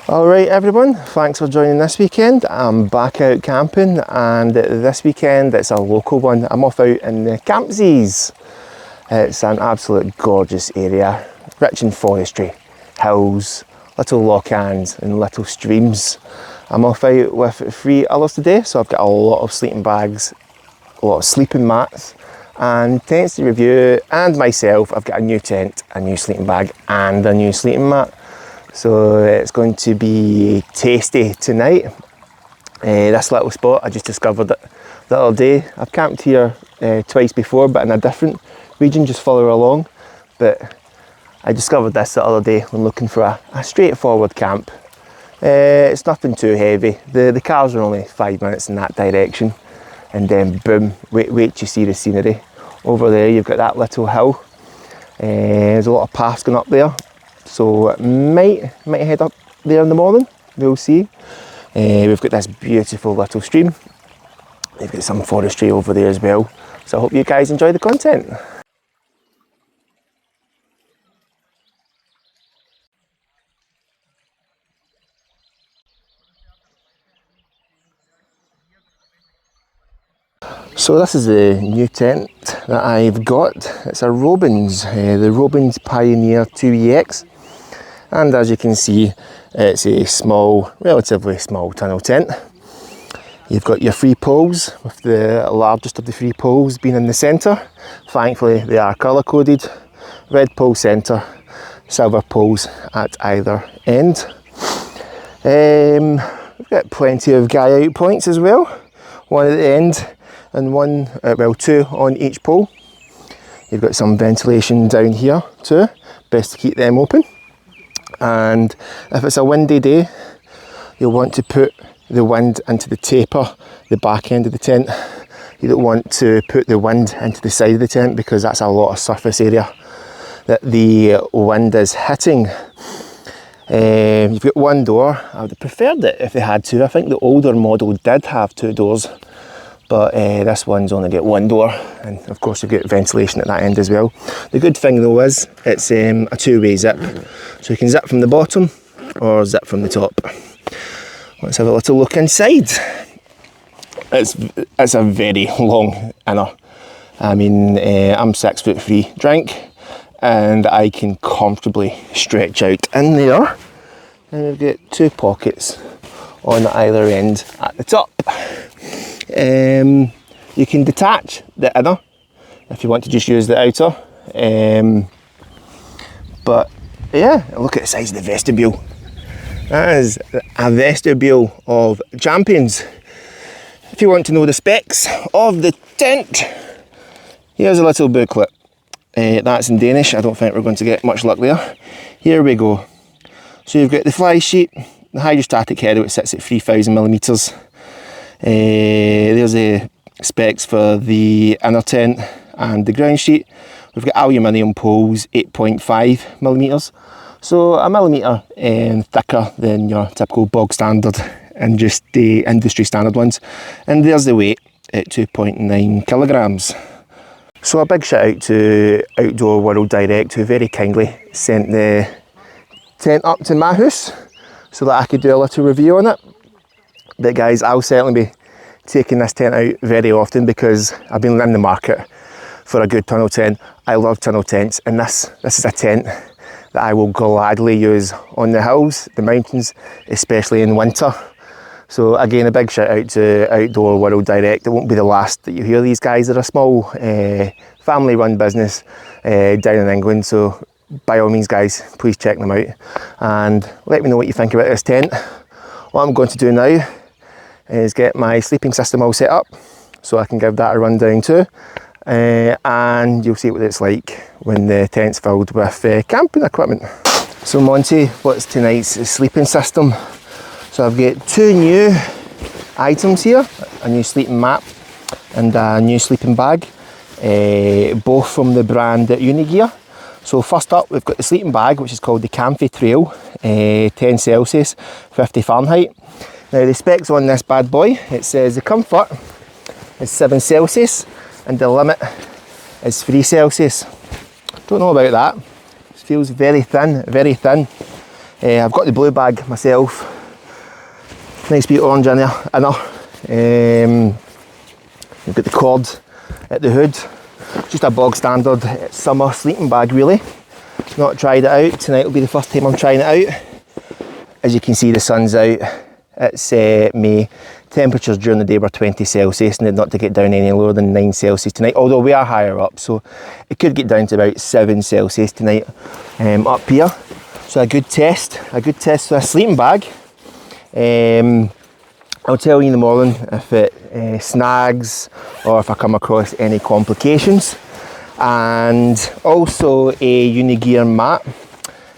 Alright everyone, thanks for joining this weekend. I'm back out camping, and this weekend it's a local one. I'm off out in the Campsies. It's an absolute gorgeous area, rich in forestry, hills, little lochans and little streams. I'm off out with 3 others today, so I've got a lot of sleeping bags, a lot of sleeping mats and tents to review, and myself, I've got a new tent, a new sleeping bag and a new sleeping mat. So it's going to be tasty tonight. This little spot, I just discovered it the other day. I've camped here twice before, but in a different region, just further along. But I discovered this the other day when looking for a straightforward camp. It's nothing too heavy. The cars are only 5 minutes in that direction. And then boom, wait till you see the scenery. Over there you've got that little hill. There's a lot of paths going up there. So might head up there in the morning, we'll see. We've got this beautiful little stream. We've got some forestry over there as well. So I hope you guys enjoy the content. So this is the new tent that I've got. It's a Robens, the Robens Pioneer 2EX. And as you can see, it's a small, relatively small tunnel tent. You've got your 3 poles, with the largest of the 3 poles being in the centre. Thankfully they are colour coded. Red pole centre, silver poles at either end. We've got plenty of guy out points as well. One at the end and one, 2 on each pole. You've got some ventilation down here too, best to keep them open. And if it's a windy day, you'll want to put the wind into the taper, the back end of the tent. You don't want to put the wind into the side of the tent, because that's a lot of surface area that the wind is hitting. You've got 1 door. I would have preferred it if they had 2. I think the older model did have 2 doors. But this one's only got 1 door, and of course you've got ventilation at that end as well. The good thing though is it's a 2-way zip, so you can zip from the bottom or zip from the top. Let's have a little look inside. It's a very long inner. I mean, I'm 6'3" drink, and I can comfortably stretch out in there. And we've got 2 pockets on either end at the top. You can detach the inner if you want to just use the outer. But yeah, look at the size of the vestibule. That is a vestibule of champions. If you want to know the specs of the tent, here's a little booklet. That's in Danish. I don't think we're going to get much luck there. Here we go. So you've got the fly sheet, the hydrostatic header, which sits at 3000 millimetres. There's the specs for the inner tent and the ground sheet. We've got aluminium poles, 8.5 millimetres, so a millimetre thicker than your typical bog standard and just the industry standard ones. And there's the weight at 2.9 kilograms. So a big shout out to Outdoor World Direct, who very kindly sent the tent up to my house so that I could do a little review on it. But guys, I'll certainly be taking this tent out very often, because I've been in the market for a good tunnel tent. I love tunnel tents, and this is a tent that I will gladly use on the hills, the mountains, especially in winter. So again, a big shout out to Outdoor World Direct. It won't be the last that you hear these guys. They're a small family run business down in England, so by all means guys, please check them out and let me know what you think about this tent. What I'm going to do now is get my sleeping system all set up so I can give that a run down too, and you'll see what it's like when the tent's filled with camping equipment. So Monty, what's tonight's sleeping system? So I've got 2 new items here, a new sleeping mat and a new sleeping bag, both from the brand Unigear. So first up, we've got the sleeping bag, which is called the Campsies Trail, 10 Celsius, 50 Fahrenheit. Now the specs on this bad boy, it says the comfort is 7 Celsius and the limit is 3 Celsius. Don't know about that. It feels very thin, very thin. I've got the blue bag myself. Nice bit orange in there. We've got the cord at the hood. Just a bog standard summer sleeping bag really. Not tried it out. Tonight will be the first time I'm trying it out. As you can see, the sun's out. It's May. Temperatures during the day were 20 Celsius, and not to get down any lower than 9 Celsius tonight, although we are higher up, so it could get down to about 7 Celsius tonight up here. So a good test for a sleeping bag. I'll tell you in the morning if it snags or if I come across any complications. And also a unigear mat.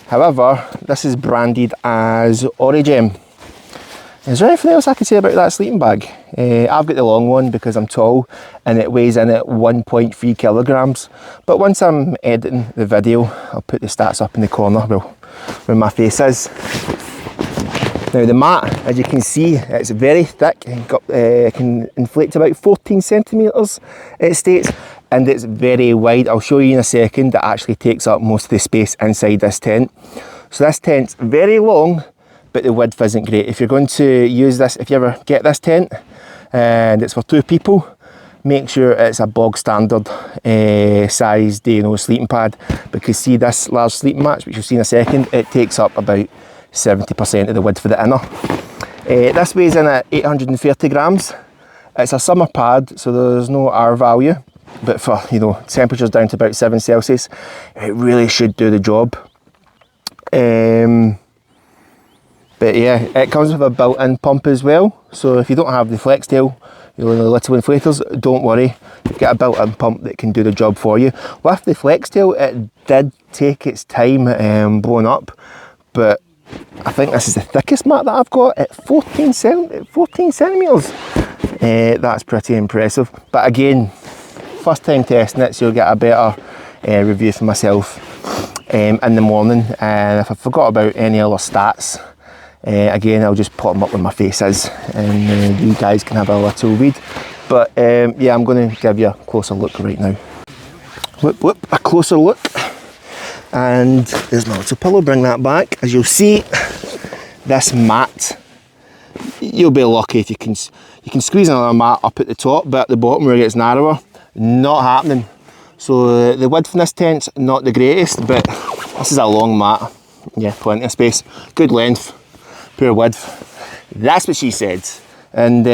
However, this is branded as Origem. Is there anything else I can say about that sleeping bag? I've got the long one because I'm tall and it weighs in at 1.3 kilograms. But once I'm editing the video, I'll put the stats up in the corner where my face is. Now the mat, as you can see, it's very thick. It can inflate to about 14 centimetres, it states, and it's very wide. I'll show you in a second. It actually takes up most of the space inside this tent. So this tent's very long, but the width isn't great. If you're going to use this, if you ever get this tent and it's for 2 people, make sure it's a bog standard sized sleeping pad, because see this large sleeping mat, which you'll see in a second, it takes up about 70% of the width for the inner. This weighs in at 830 grams. It's a summer pad, so there's no R value, but for temperatures down to about 7 Celsius, it really should do the job. But yeah, it comes with a built-in pump as well, so if you don't have the flex tail, the little inflators, don't worry, you've got a built-in pump that can do the job for you. With the flex tail, it did take its time blowing up, but I think this is the thickest mat that I've got at 14 centimetres. That's pretty impressive. But again, first time testing it, so you'll get a better review for myself in the morning. And if I forgot about any other stats, again, I'll just put them up where my face is, and you guys can have a little read. But yeah, I'm going to give you a closer look right now. A closer look. And there's my little pillow, bring that back. As you'll see, this mat, you'll be lucky if you can squeeze another mat up at the top, but at the bottom where it gets narrower, not happening. So the width in this tent's not the greatest, but this is a long mat. Yeah, plenty of space, good length, poor width. That's what she said. And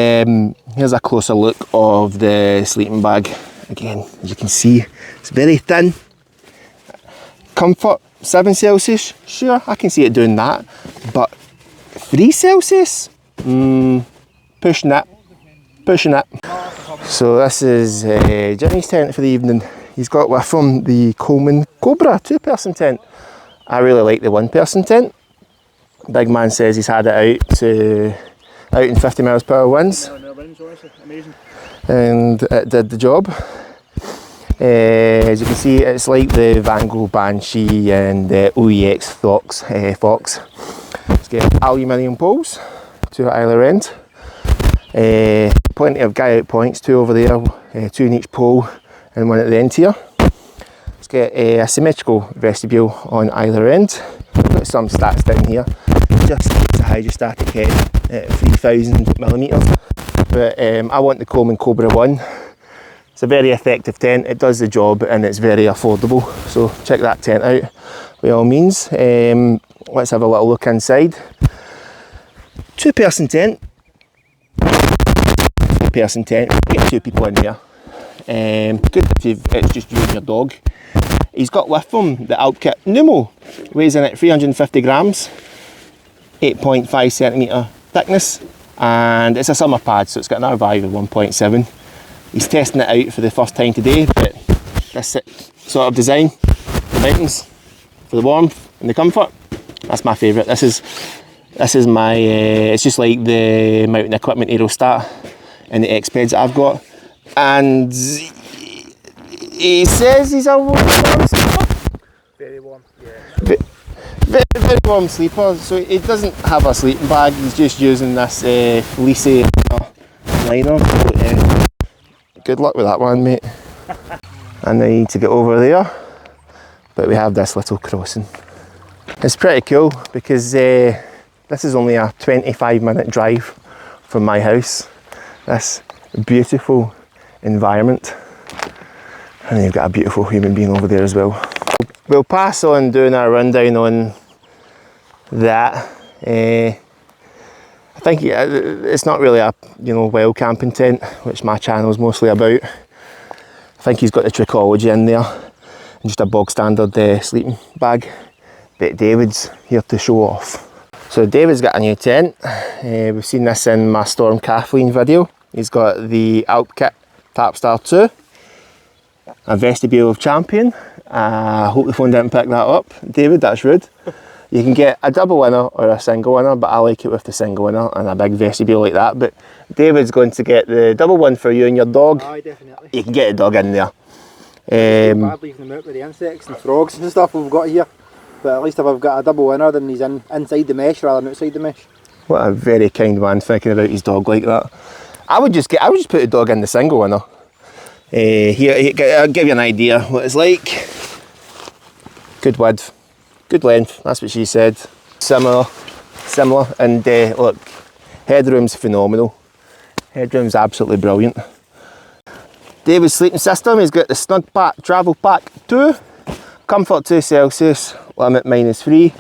here's a closer look of the sleeping bag. Again, as you can see, it's very thin. Comfort, 7 Celsius, sure, I can see it doing that, but 3 Celsius? Pushing it. So this is Jimmy's tent for the evening. He's got with him the Coleman Cobra 2-person tent. I really like the 1-person tent. Big man says he's had it out in 50 miles per hour winds, and it did the job. As you can see, it's like the Van Gogh Banshee and the OEX Fox. Let's get aluminium poles, 2 at either end. Plenty of guy out points, 2 over there, 2 in each pole and 1 at the end here. Let's get a symmetrical vestibule on either end. Got some stats down here. Just a hydrostatic head at 3000mm. But I want the Coleman Cobra 1. It's a very effective tent, it does the job, and it's very affordable, so check that tent out by all means. Let's have a little look inside. 2-person tent. 2-person tent, get 2 people in there. Good if it's just you and your dog. He's got with him the Alpkit Numo, weighs in at 350 grams, 8.5 centimetre thickness, and it's a summer pad, so it's got an R value of 1.7. He's testing it out for the first time today, but this sort of design, the mountains, for the warmth and the comfort, that's my favourite. This is my, it's just like the mountain equipment Aerostat and the X-Beds that I've got. And he says he's a warm sleeper. Very warm, yeah. Very warm sleeper, so he doesn't have a sleeping bag, he's just using this fleecy liner. Good luck with that one, mate. And I need to get over there, but we have this little crossing. It's pretty cool because this is only a 25-minute drive from my house. This beautiful environment. And you've got a beautiful human being over there as well. We'll pass on doing our rundown on that. I think it's not really a wild camping tent, which my channel's mostly about. I think he's got the Trichology in there and just a bog standard sleeping bag. But David's here to show off. So David's got a new tent. We've seen this in my Storm Kathleen video. He's got the Alp Kit Tapstar 2, a Vestibule of Champion. I hope the phone didn't pick that up. David, that's rude. You can get a double winner or a single winner, but I like it with the single winner and a big vestibule like that. But David's going to get the double one for you and your dog. Aye, definitely. You can get the dog in there. Bad leaving them out with the insects and frogs and stuff we've got here. But at least if I've got a double winner, then he's inside the mesh rather than outside the mesh. What a very kind man, thinking about his dog like that. I would just put the dog in the single winner. Here, I'll give you an idea what it's like. Good width, good length, that's what she said. Similar, and look, headroom's phenomenal. Headroom's absolutely brilliant. David's sleeping system, he's got the Snug Pack Travel Pack 2, comfort 2 Celsius, limit -3.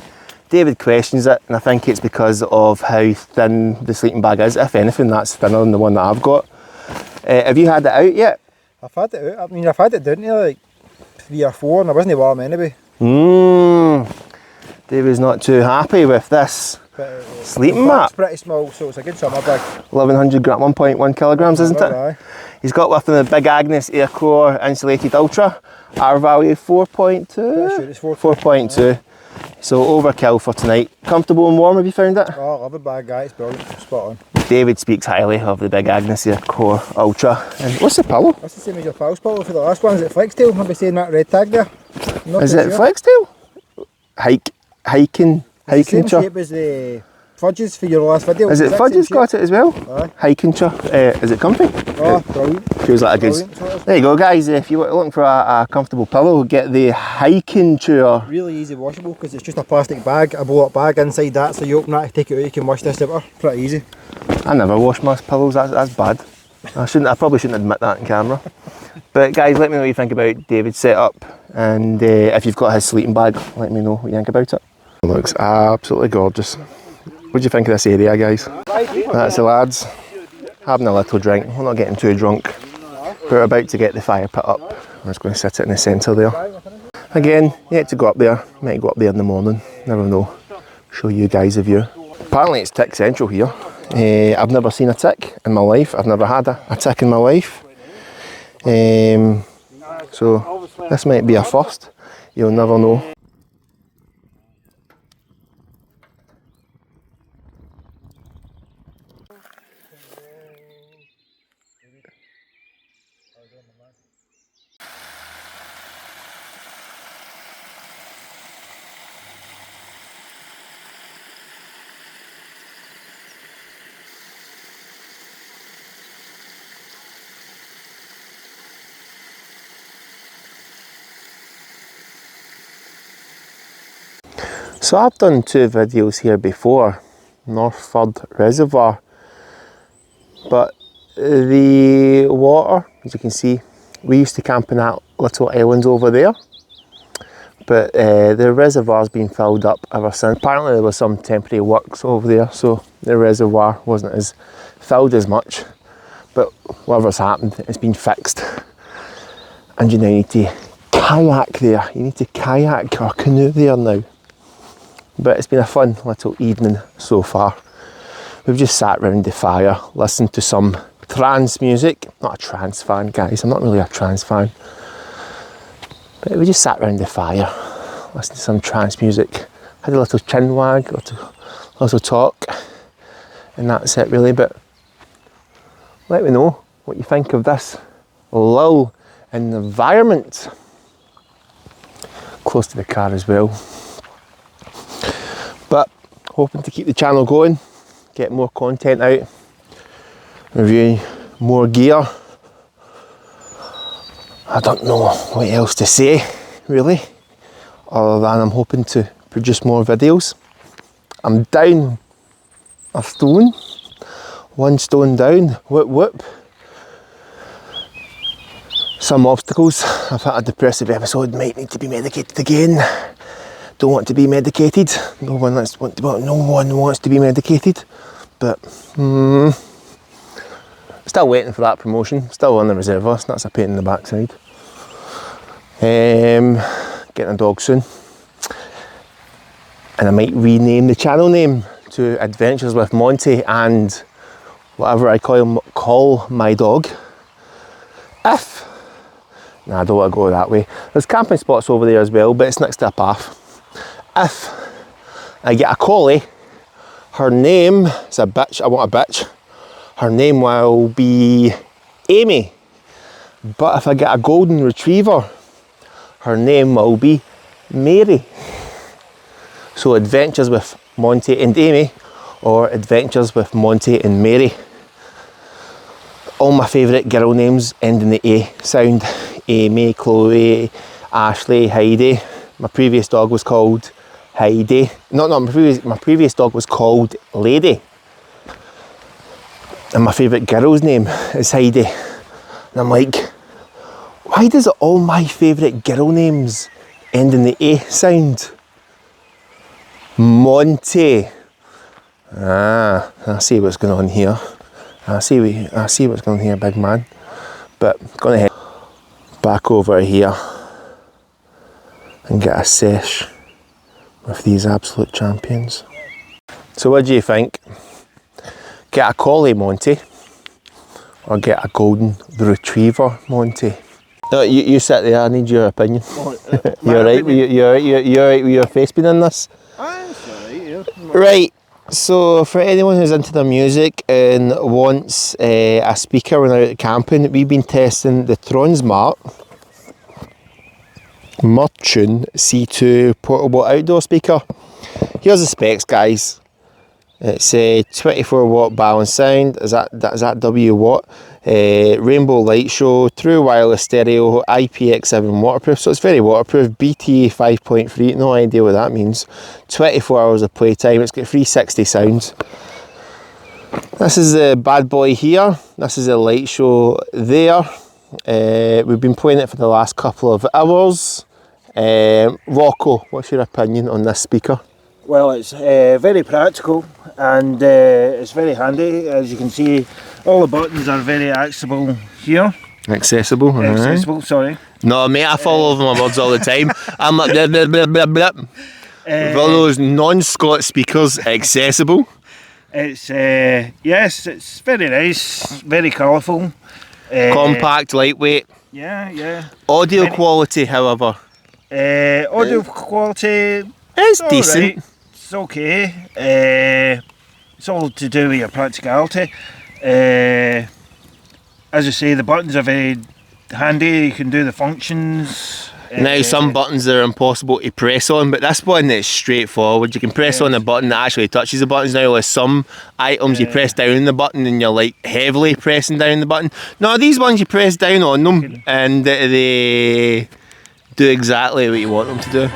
David questions it, and I think it's because of how thin the sleeping bag is. If anything, that's thinner than the one that I've got. Have you had it out yet? I've had it out. I mean, I've had it down to like 3 or 4 and I wasn't warm anyway. David's not too happy with this sleeping mat. It's pretty small, so it's a good summer bag. 1100 gram, 1.1 kilograms, isn't it? Aye. He's got with him the Big Agnes Aircore Insulated Ultra. R value 4.2? Sure it's 4.2. So overkill for tonight. Comfortable and warm, have you found it? Oh, I love the bag, guys. It's brilliant. Spot on. David speaks highly of the Big Agnes Aircore Ultra. And what's the pillow? That's the same as your pals pillow for the last one. Is it Flextail? I'll be saying that red tag there. Is it Flextail? Hiking same chair. shape as the Fudges for your last video. Is it Fudges got it as well? Aye. Hiking chair. Is it comfy? Oh, brilliant. Feels like a good. There you go, guys. If you're looking for a comfortable pillow, get the hiking chair. Really easy washable because it's just a plastic bag, a blow up bag inside that. So you open that, take it out, you can wash this out. Pretty easy. I never wash my pillows. That's bad. I probably shouldn't admit that in camera. But guys, let me know what you think about David's setup, and if you've got his sleeping bag, let me know what you think about it. It looks absolutely gorgeous. What do you think of this area, guys? That's the lads having a little drink. We're not getting too drunk. We're about to get the fire pit up. We're just going to sit it in the centre there. Again, yet to go up there. Might go up there in the morning. Never know. Show you guys a view. Apparently it's tick central here. I've never seen a tick in my life. I've never had a tick in my life. So this might be a first. You'll never know. So I've done 2 videos here before, Northford Reservoir, but the water, as you can see, we used to camp in that little island over there, but the reservoir's been filled up ever since. Apparently there was some temporary works over there, so the reservoir wasn't as filled as much, but whatever's happened, it's been fixed, and you now need to kayak there. You need to kayak or canoe there now. But it's been a fun little evening so far. We've just sat round the fire, listened to some trance music. Not a trance fan, guys, I'm not really a trance fan. But we just sat round the fire, listened to some trance music, had a little chin wag, a little talk, and that's it really. But let me know what you think of this lull in the environment. Close to the car as well. But hoping to keep the channel going, get more content out, reviewing more gear. I don't know what else to say really, other than I'm hoping to produce more videos. I'm down a stone, 1 stone down, whoop whoop. Some obstacles. I've had a depressive episode, might need to be medicated again. Don't want to be medicated. No one wants to be medicated. But still waiting for that promotion. Still on the reserve list. That's a pain in the backside. Getting a dog soon. And I might rename the channel name to Adventures with Monty and whatever I call my dog. Nah, I don't want to go that way. There's camping spots over there as well, but it's next to a path. If I get a collie, her name is a bitch. I want a bitch. Her name will be Amy. But if I get a golden retriever, her name will be Mary. So Adventures with Monty and Amy, or Adventures with Monty and Mary. All my favourite girl names end in the A sound. Amy, Chloe, Ashley, Heidi. My previous dog was called Heidi. My previous dog was called Lady. And my favourite girl's name is Heidi. And I'm like, why does all my favourite girl names end in the A sound? Monty. I see what's going on here. I see what's going on here, big man. But gonna head back over here and get a sesh with these absolute champions. So what do you think? Get a collie Monty or get a golden retriever Monty? No, you sit there, I need your opinion. You're right with your face being in this? That's alright, yeah. Right, so for anyone who's into the music and wants a speaker when they're out camping, we've been testing the Tronsmart Merchant C2 portable outdoor speaker. Here's the specs, guys. It's a 24 watt balance sound, is that W watt, rainbow light show, true wireless stereo, IPX7 waterproof, so it's very waterproof, BTA 5.3, no idea what that means, 24 hours of playtime, it's got 360 sounds. This is the bad boy here, this is the light show there, we've been playing it for the last couple of hours. Rocco, what's your opinion on this speaker? Well, it's very practical and it's very handy. As you can see, all the buttons are very accessible here. Accessible, Sorry. No, mate, I fall over my words all the time. I'm like, blah, blah, blah, blah, blah. For those non-Scot speakers, accessible. It's, yes, it's very nice, very colourful. Compact, lightweight. Yeah. Audio quality, however. Audio quality, it's decent. Right. It's okay. It's all to do with your practicality. As I say, the buttons are very handy. You can do the functions. Now some buttons are impossible to press on, but this one is straightforward. You can press on the button that actually touches the buttons. Now with some items you press down the button and you're like heavily pressing down the button. No, these ones you press down on them and they do exactly what you want them to do.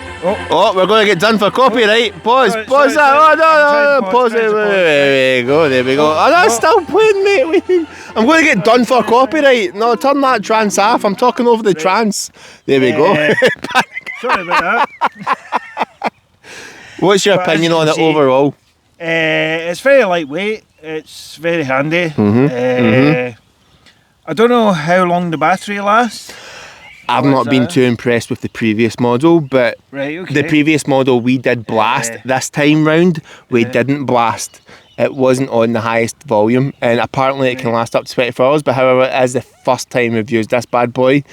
Oh, we're going to get done for copyright. Pause that. Oh, no, pause it. There we go. Oh, that's still playing, mate. I'm going to get done for copyright. No, turn that trance off. I'm talking over the trance. There we go. Sorry about that. What's your opinion on it overall? It's very lightweight. It's very handy. I don't know how long the battery lasts. I've not been too impressed with the previous model, but the previous model we did blast. This time round, we didn't blast. It wasn't on the highest volume, and apparently it can last up to 24 hours, but however, it is the first time we've used this bad boy.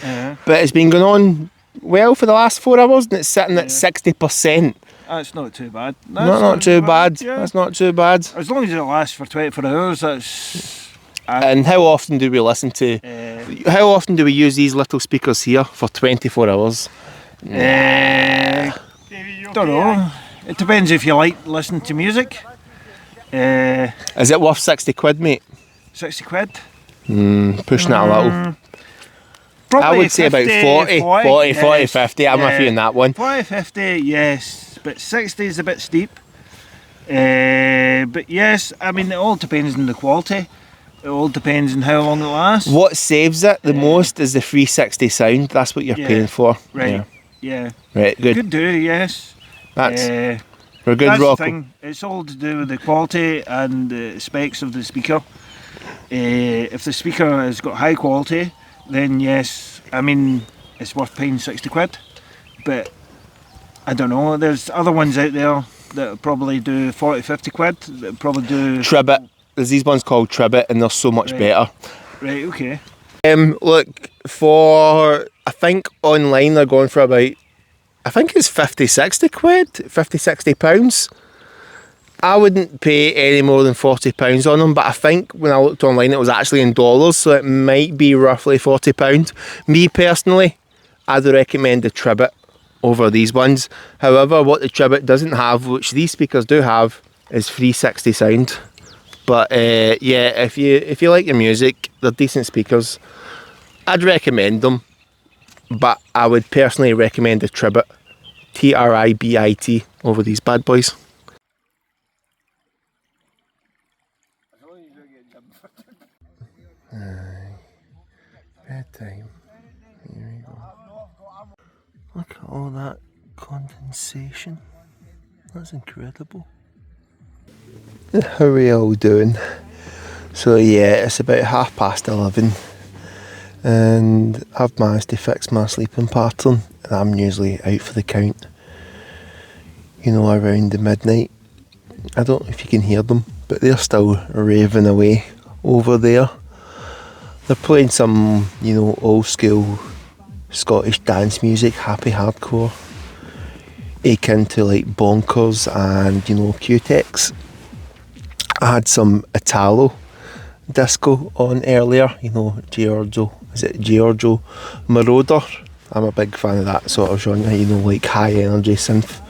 But it's been going on well for the last 4 hours, and it's sitting at 60%. That's not too bad. Not too bad. That's not too bad. As long as it lasts for 24 hours, that's... And how often do we listen to... how often do we use these little speakers here for 24 hours? Don't know. It depends if you like listening to music. Is it worth 60 quid, mate? 60 quid? Pushing it a little. Probably I would say about 40, 50. I'm with you in that one. 40, 50, yes. but 60 is a bit steep. But yes, I mean, it all depends on the quality. It all depends on how long it lasts. What saves it the most is the 360 sound. That's what you're paying for. Right. Yeah. Right. Good. Good do, yes. That's we're good. That's Rock. the thing. It's all to do with the quality and the specs of the speaker. If the speaker has got high quality, then yes, I mean, it's worth paying 60 quid. But I don't know. There's other ones out there that probably do 40, 50 quid. That probably do Tribbit. There's these ones called Tribbit, and they're so much better. Right. Okay. Look, for I think online they're going for about, I think it's 50, 60 quid, 50, 60 pounds. I wouldn't pay any more than £40 on them, but I think when I looked online it was actually in dollars, so it might be roughly £40. Me personally, I'd recommend the Tribbit over these ones. However, what the Tribbit doesn't have, which these speakers do have, is 360 sound. But yeah, if you like your music, they're decent speakers. I'd recommend them, but I would personally recommend the Tribbit, Tribbit, over these bad boys. Bedtime. Here we go. Look at all that condensation. That's incredible. How are we all doing? So yeah, it's about 11:30 and I've managed to fix my sleeping pattern, and I'm usually out for the count, you know, around the midnight. I don't know if you can hear them, but they're still raving away over there. They're playing some, you know, old school Scottish dance music, happy hardcore, akin to like Bonkers and, you know, Q-Tex. I had some Italo disco on earlier, you know, Giorgio Moroder. I'm a big fan of that sort of genre, you know, like high energy synth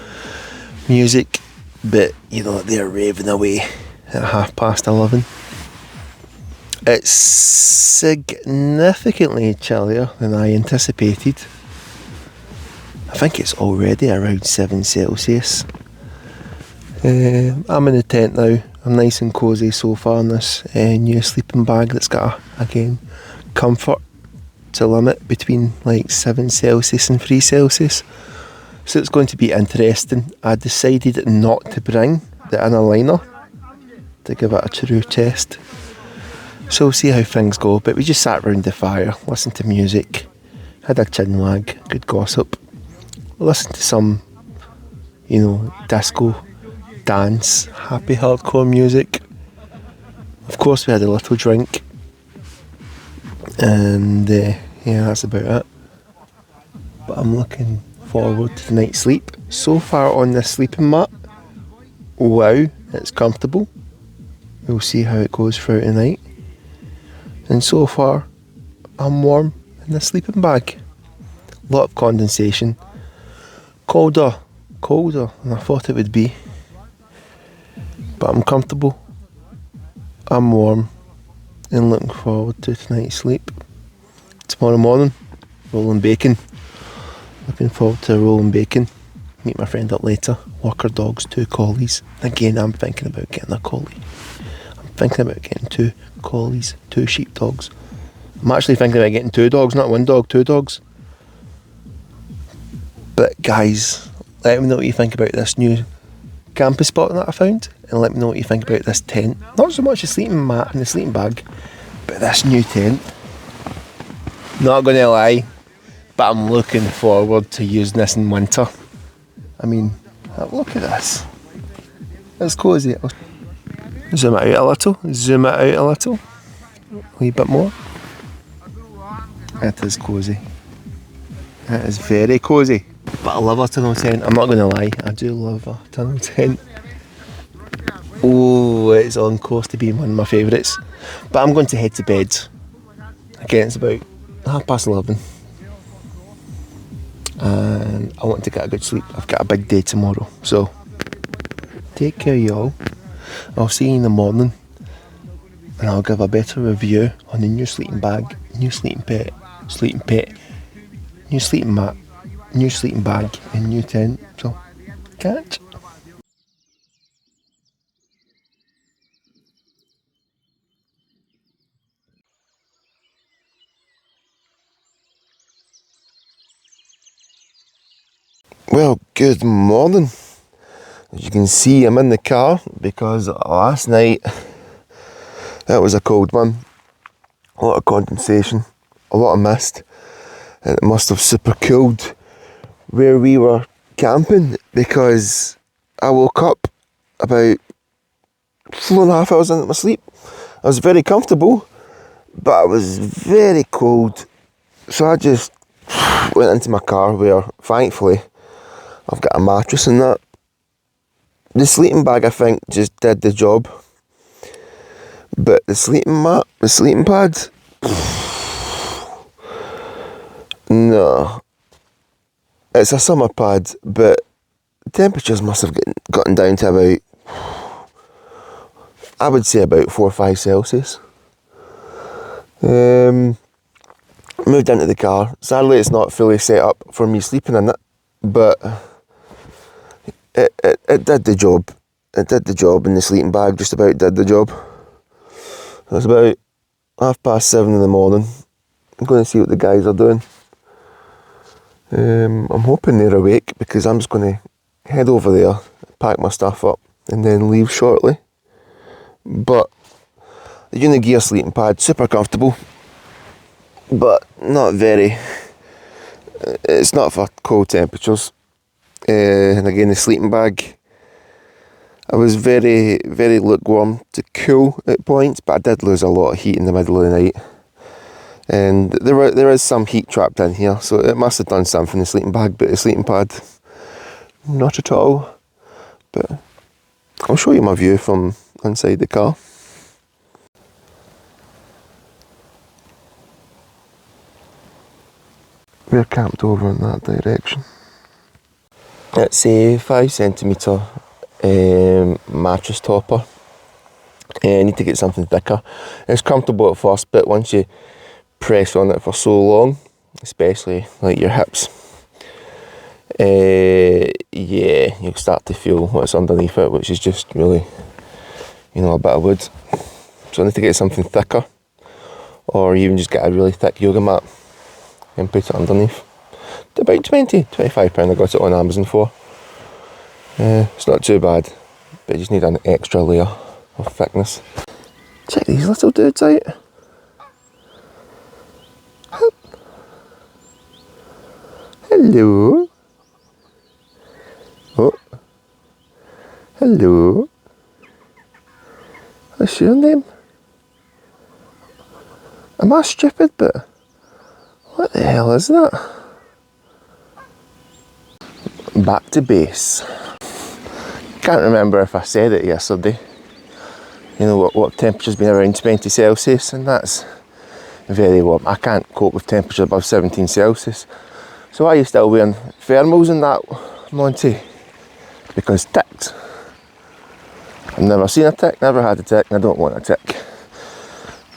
music, but you know, they're raving away at 11:30. It's significantly chillier than I anticipated. I think it's already around 7 Celsius. I'm in the tent now. I'm nice and cosy so far in this new sleeping bag that's got, again, comfort to limit between like 7 Celsius and 3 Celsius. So it's going to be interesting. I decided not to bring the inner liner to give it a true test. So we'll see how things go. But we just sat round the fire, listened to music, had a chin wag, good gossip, listened to some, you know, disco, dance, happy hardcore music. Of course we had a little drink, and yeah, that's about it. But I'm looking forward to the night's sleep. So far on this sleeping mat, wow, it's comfortable. We'll see how it goes throughout the night. And so far, I'm warm in the sleeping bag. A lot of condensation. Colder than I thought it would be. But I'm comfortable, I'm warm, and looking forward to tonight's sleep. Tomorrow morning, rolling bacon. Looking forward to rolling bacon. Meet my friend up later. Walk our dogs, 2 collies. Again, I'm thinking about getting a collie. I'm thinking about getting 2 collies, 2 sheepdogs. I'm actually thinking about getting 2 dogs, not 1 dog, 2 dogs. But guys, let me know what you think about this new camping spot that I found, and let me know what you think about this tent. Not so much the sleeping mat and the sleeping bag, but this new tent. Not gonna lie, but I'm looking forward to using this in winter. I mean, look at this. It's cosy. Zoom it out a little. Zoom it out a little. A wee bit more. It is cosy. It is very cosy. But I love a tunnel tent, I'm not going to lie, I do love a tunnel tent. Oh, it's on course to being one of my favourites. But I'm going to head to bed. Again, it's about 11:30. And I want to get a good sleep. I've got a big day tomorrow. So, take care y'all. I'll see you in the morning. And I'll give a better review on the new sleeping bag, new sleeping pet, new sleeping mat, new sleeping bag and new tent. So catch. Well, good morning. As you can see, I'm in the car because last night it was a cold one. A lot of condensation, a lot of mist, and it must have super cooled where we were camping because I woke up about 4.5 hours into my sleep. I was very comfortable, but it was very cold, so I just went into my car where thankfully I've got a mattress in that. The sleeping bag I think just did the job, but the sleeping mat, the sleeping pad, no. It's a summer pad, but temperatures must have gotten down to about, I would say about 4 or 5 Celsius. Moved into the car. Sadly it's not fully set up for me sleeping in it, but it did the job. It did the job, and the sleeping bag just about did the job. It was about 7:30 in the morning. I'm going to see what the guys are doing. I'm hoping they're awake because I'm just going to head over there, pack my stuff up, and then leave shortly. But the unigear sleeping pad, super comfortable, but not very. It's not for cold temperatures. And again, the sleeping bag, I was very, very lukewarm to cool at points, but I did lose a lot of heat in the middle of the night. And there is some heat trapped in here, so it must have done something, the sleeping bag, but the sleeping pad, not at all. But I'll show you my view from inside the car. We're camped over in that direction. It's a 5cm mattress topper. I need to get something thicker. It's comfortable at first, but once you press on it for so long, especially like your hips, yeah, you'll start to feel what's underneath it, which is just really, a bit of wood. So I need to get something thicker, or even just get a really thick yoga mat and put it underneath. About £25 I got it on Amazon for. It's not too bad, but you just need an extra layer of thickness. Check these little dudes out. Hello. Oh. Hello. What's your name? Am I stupid, but what the hell is that? Back to base. Can't remember if I said it yesterday. What temperature's been around 20 Celsius, and that's very warm. I can't cope with temperature above 17 Celsius. So why are you still wearing thermals and that, Monty? Because ticks. I've never seen a tick, never had a tick, and I don't want a tick.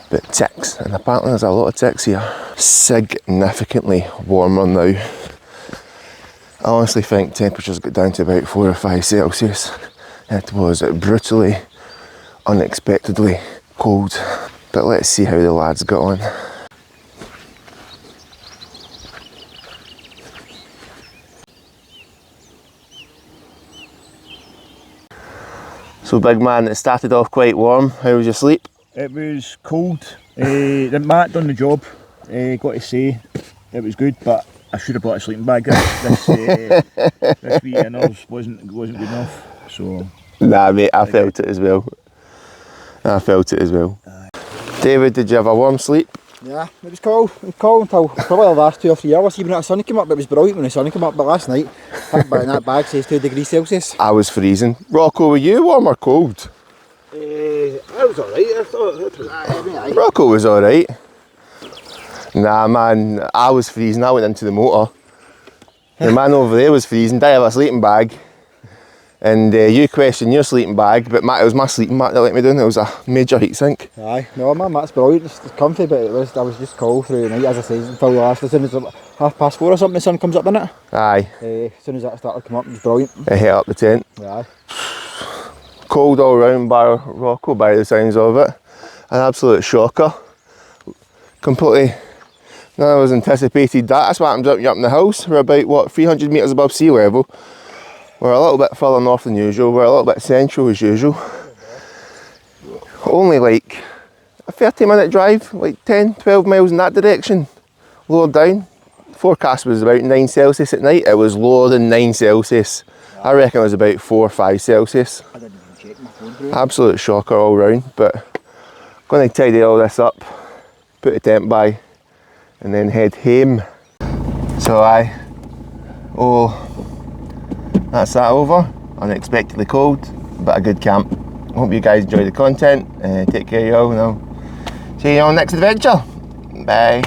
But ticks, and apparently there's a lot of ticks here. Significantly warmer now. I honestly think temperatures got down to about 4 or 5 Celsius. It was brutally, unexpectedly cold. But let's see how the lads got on. So big man, it started off quite warm. How was your sleep? It was cold. The mat done the job. Got to say, it was good, but I should have bought a sleeping bag. This wee inners wasn't good enough. So. Nah, mate, I felt it as well. David, did you have a warm sleep? Yeah, it was cold. It was cold until probably the last 2 or 3 hours. Even when the sun came up, it was brilliant when the sun came up. But last night, that bag says 2 degrees Celsius. I was freezing. Rocco, were you warm or cold? I was alright. I thought. Rocco was alright. Nah, man, I was freezing. I went into the motor. The man over there was freezing. Didn't have a sleeping bag. And you question your sleeping bag, but it was my sleeping mat that let me down. It was a major heat sink. Aye, no, my mat's brilliant. It's comfy, but I was just cold through the night, as I say, until last. As soon as 4:30 or something, the sun comes up in it. Aye. As soon as that started to come up, it was brilliant. It hit up the tent. Aye. Cold all round bar Rocco by the sounds of it. An absolute shocker. Completely, none of us anticipated that. That's what happens up in the house. We're about, what, 300 metres above sea level. We're a little bit further north than usual. We're a little bit central as usual. Only like a 30-minute drive, like 10, 12 miles in that direction. Lower down. Forecast was about 9 Celsius at night. It was lower than 9 Celsius. I reckon it was about 4 or 5 Celsius. I didn't even check my phone through. Absolute shocker all round, but I'm going to tidy all this up, put the tent by, and then head home. So that's that over. Unexpectedly cold, but a good camp. Hope you guys enjoy the content. Take care, y'all, and I'll see you on the next adventure. Bye.